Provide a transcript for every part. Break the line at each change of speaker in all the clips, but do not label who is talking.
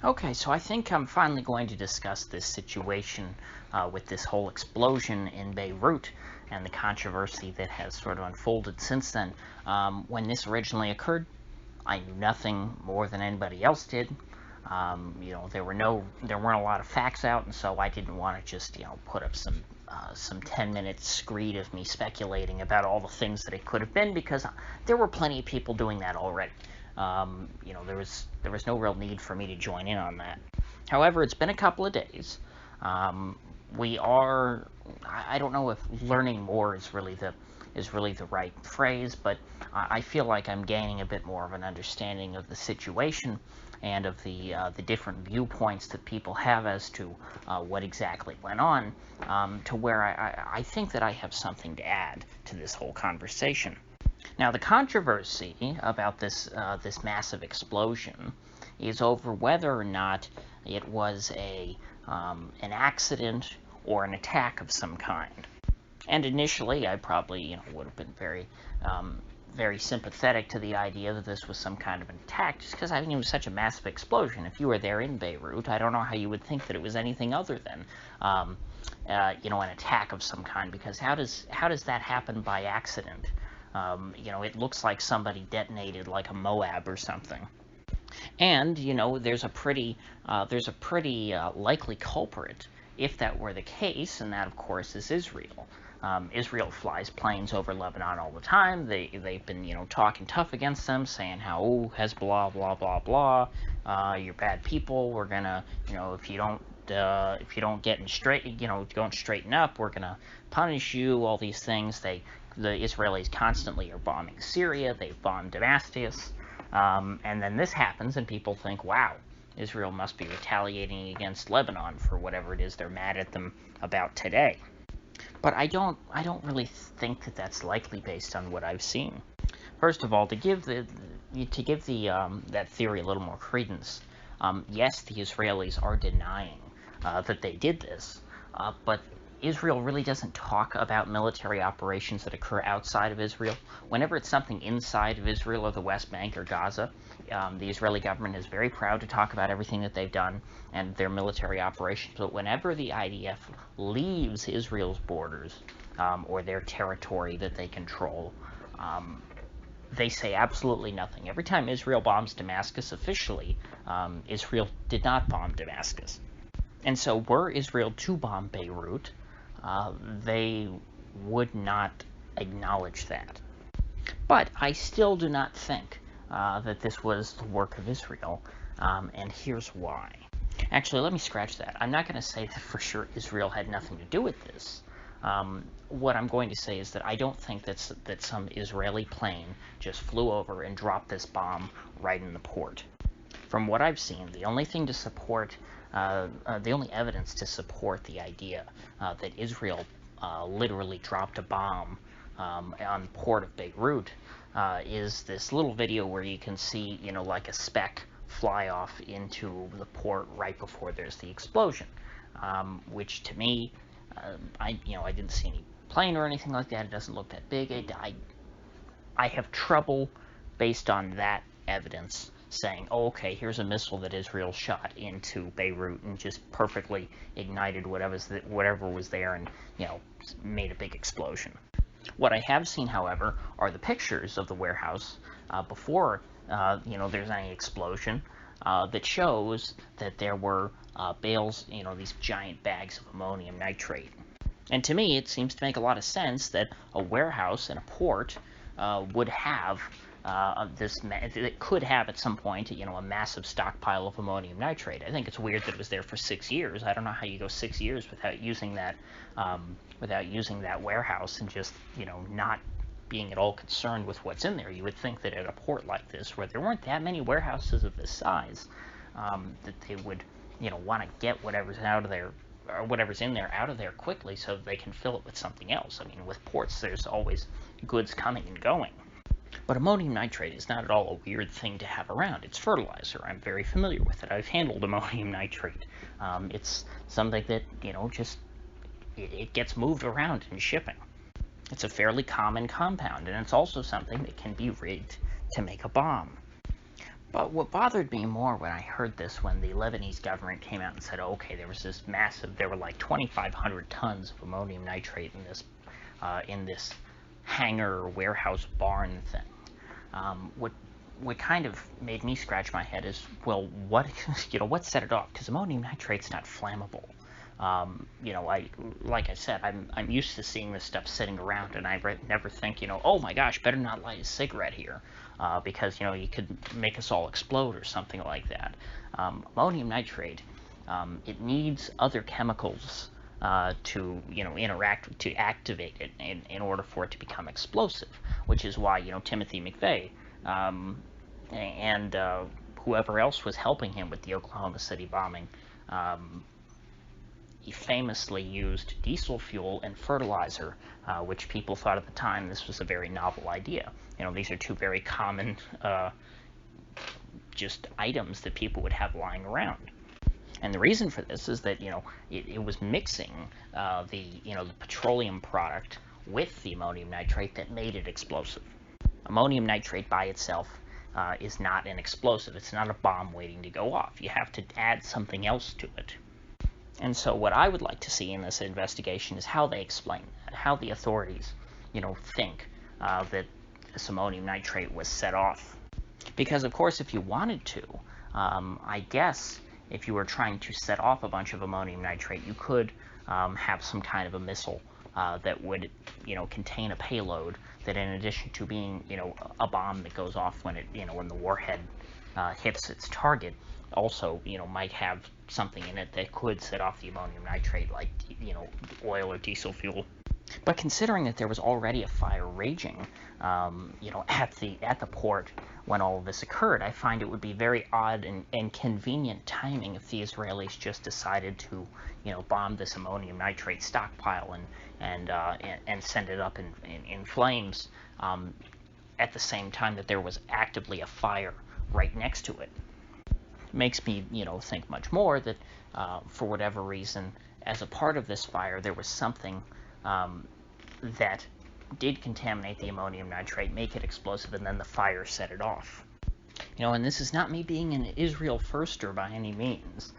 Okay, so I think I'm finally going to discuss this situation with this whole explosion in Beirut and the controversy that has sort of unfolded since then. When this originally occurred, I knew nothing more than anybody else did. There weren't a lot of facts out, and so I didn't want to just, put up some 10-minute screed of me speculating about all the things that it could have been, because there were plenty of people doing that already. There was no real need for me to join in on that. However, it's been a couple of days. I don't know if learning more is really the right phrase, but I feel like I'm gaining a bit more of an understanding of the situation and of the different viewpoints that people have as to what exactly went on, to where I think that I have something to add to this whole conversation. Now, the controversy about this massive explosion is over whether or not it was an accident or an attack of some kind. And initially, I probably would have been very sympathetic to the idea that this was some kind of an attack, just because it was such a massive explosion. If you were there in Beirut, I don't know how you would think that it was anything other than an attack of some kind, because how does that happen by accident? It looks like somebody detonated like a Moab or something. And, there's a pretty likely culprit if that were the case, and that, of course, is Israel. Israel flies planes over Lebanon all the time. They've been, talking tough against them, saying how, oh, Hezbollah, blah, blah, blah, you're bad people, we're gonna, if you don't don't straighten up, we're gonna punish you, all these things. The Israelis constantly are bombing Syria, they've bombed Damascus, and then this happens, and people think, wow, Israel must be retaliating against Lebanon for whatever it is they're mad at them about today. But I don't really think that that's likely based on what I've seen. First of all, to give that theory a little more credence, yes, the Israelis are denying that they did this, but Israel really doesn't talk about military operations that occur outside of Israel. Whenever it's something inside of Israel or the West Bank or Gaza, the Israeli government is very proud to talk about everything that they've done and their military operations. But whenever the IDF leaves Israel's borders or their territory that they control, they say absolutely nothing. Every time Israel bombs Damascus officially, Israel did not bomb Damascus. And so were Israel to bomb Beirut, they would not acknowledge that. But I still do not think that this was the work of Israel, and here's why. Actually, let me scratch that. I'm not going to say that for sure Israel had nothing to do with this. What I'm going to say is that I don't think that some Israeli plane just flew over and dropped this bomb right in the port. From what I've seen, the only evidence to support the idea that Israel literally dropped a bomb on the port of Beirut is this little video where you can see, like a speck fly off into the port right before there's the explosion, which to me, I didn't see any plane or anything like that. It doesn't look that big. I have trouble, based on that evidence, saying, oh, okay, here's a missile that Israel shot into Beirut and just perfectly ignited whatever was there and, made a big explosion. What I have seen, however, are the pictures of the warehouse before, there's any explosion that shows that there were bales, these giant bags of ammonium nitrate. And to me, it seems to make a lot of sense that a warehouse in a port would have it could have at some point, a massive stockpile of ammonium nitrate. I think it's weird that it was there for 6 years. I don't know how you go 6 years without using that warehouse and just, not being at all concerned with what's in there. You would think that at a port like this, where there weren't that many warehouses of this size, that they would, want to get whatever's out of there, or whatever's in there out of there quickly so they can fill it with something else. I mean, with ports, there's always goods coming and going. But ammonium nitrate is not at all a weird thing to have around. It's fertilizer. I'm very familiar with it. I've handled ammonium nitrate. It's something that, it gets moved around in shipping. It's a fairly common compound, and it's also something that can be rigged to make a bomb. But what bothered me more when I heard this, when the Lebanese government came out and said, okay, there was this massive, there were like 2,500 tons of ammonium nitrate in this hangar or warehouse barn thing. What kind of made me scratch my head is, well, what what set it off? Because ammonium nitrate's not flammable. Like I said, I'm used to seeing this stuff sitting around, and I never think, oh my gosh, better not light a cigarette here, because you could make us all explode or something like that. Ammonium nitrate, it needs other chemicals to interact to activate it in order for it to become explosive, which is why Timothy McVeigh and whoever else was helping him with the Oklahoma City bombing. He famously used diesel fuel and fertilizer, which people thought at the time this was a very novel idea. These are two very common just items that people would have lying around. And the reason for this is that it was mixing the petroleum product with the ammonium nitrate that made it explosive. Ammonium nitrate by itself is not an explosive. It's not a bomb waiting to go off. You have to add something else to it. And so what I would like to see in this investigation is how they explain that, how the authorities, think that this ammonium nitrate was set off. Because, of course, if you wanted to, I guess if you were trying to set off a bunch of ammonium nitrate, you could have some kind of a missile that would, contain a payload that, in addition to being, a bomb that goes off when when the warhead hits its target, also, might have something in it that could set off the ammonium nitrate, like, oil or diesel fuel. But considering that there was already a fire raging, at the port when all of this occurred, I find it would be very odd and convenient timing if the Israelis just decided to, bomb this ammonium nitrate stockpile and send it up in flames at the same time that there was actively a fire right next to it. Makes me, think much more that for whatever reason, as a part of this fire, there was something that did contaminate the ammonium nitrate, make it explosive, and then the fire set it off. And this is not me being an Israel firster by any means.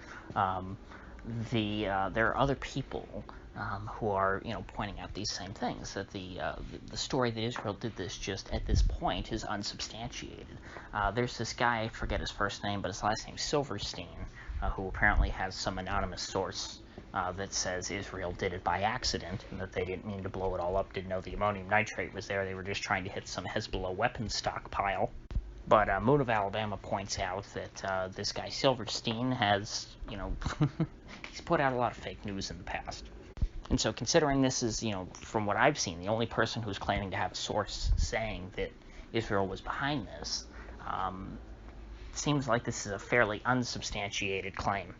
There are other people who are, pointing out these same things, that the story that Israel did this just at this point is unsubstantiated. There's this guy, I forget his first name, but his last name's Silverstein, who apparently has some anonymous source that says Israel did it by accident, and that they didn't mean to blow it all up, didn't know the ammonium nitrate was there, they were just trying to hit some Hezbollah weapons stockpile. But Moon of Alabama points out that this guy Silverstein has, he's put out a lot of fake news in the past. And so considering this is, from what I've seen, the only person who's claiming to have a source saying that Israel was behind this, seems like this is a fairly unsubstantiated claim.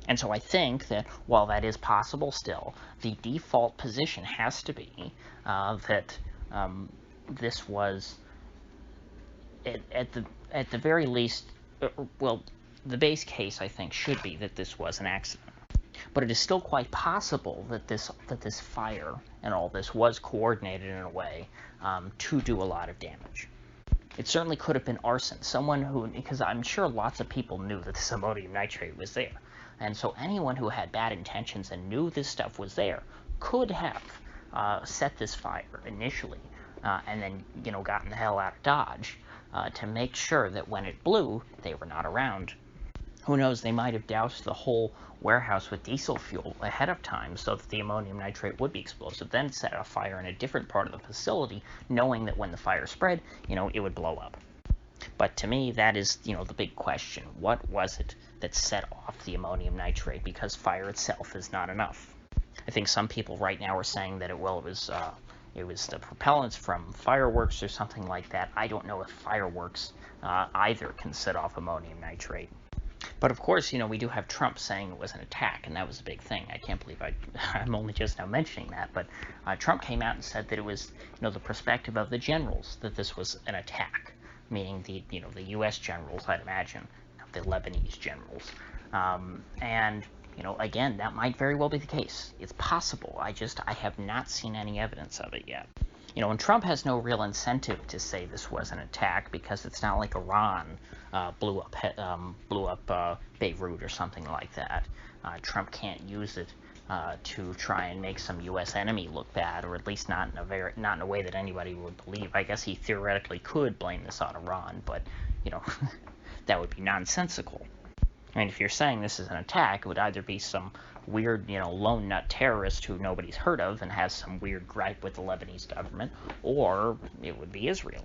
And so I think that while that is possible still, the default position has to be that this was, at the very least, well, the base case, I think, should be that this was an accident. But it is still quite possible that this fire and all this was coordinated in a way to do a lot of damage. It certainly could have been arson. Someone who, because I'm sure lots of people knew that this ammonium nitrate was there. And so anyone who had bad intentions and knew this stuff was there could have set this fire initially and then, gotten the hell out of Dodge to make sure that when it blew, they were not around. Who knows, they might have doused the whole warehouse with diesel fuel ahead of time so that the ammonium nitrate would be explosive, then set a fire in a different part of the facility, knowing that when the fire spread, it would blow up. But to me, that is, the big question. What was it that set off the ammonium nitrate? Because fire itself is not enough. I think some people right now are saying that it was the propellants from fireworks or something like that. I don't know if fireworks either can set off ammonium nitrate. But of course, we do have Trump saying it was an attack, and that was a big thing. I can't believe I'm only just now mentioning that, but Trump came out and said that it was, the perspective of the generals that this was an attack, meaning the U.S. generals, I'd imagine, not the Lebanese generals. And again, that might very well be the case. It's possible. I have not seen any evidence of it yet. and Trump has no real incentive to say this was an attack, because it's not like Iran blew up Beirut or something like that. Trump can't use it to try and make some U.S. enemy look bad, or at least not in a way that anybody would believe. I guess he theoretically could blame this on Iran, but that would be nonsensical. I mean, if you're saying this is an attack, it would either be some weird, lone nut terrorist who nobody's heard of and has some weird gripe with the Lebanese government, or it would be Israel.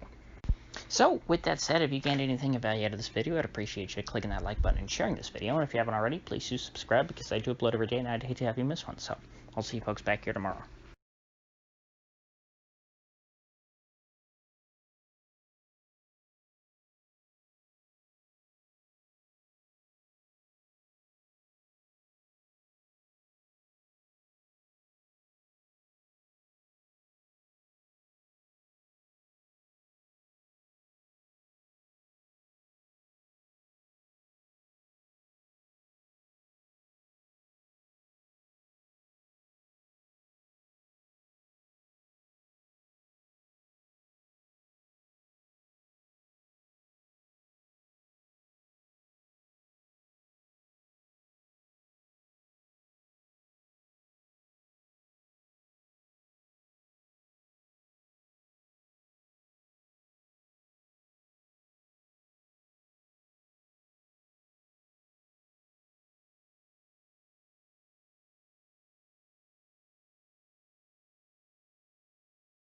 So, with that said, if you gained anything of value out of this video, I'd appreciate you clicking that like button and sharing this video. And if you haven't already, please do subscribe, because I do upload every day and I'd hate to have you miss one. So, I'll see you folks back here tomorrow.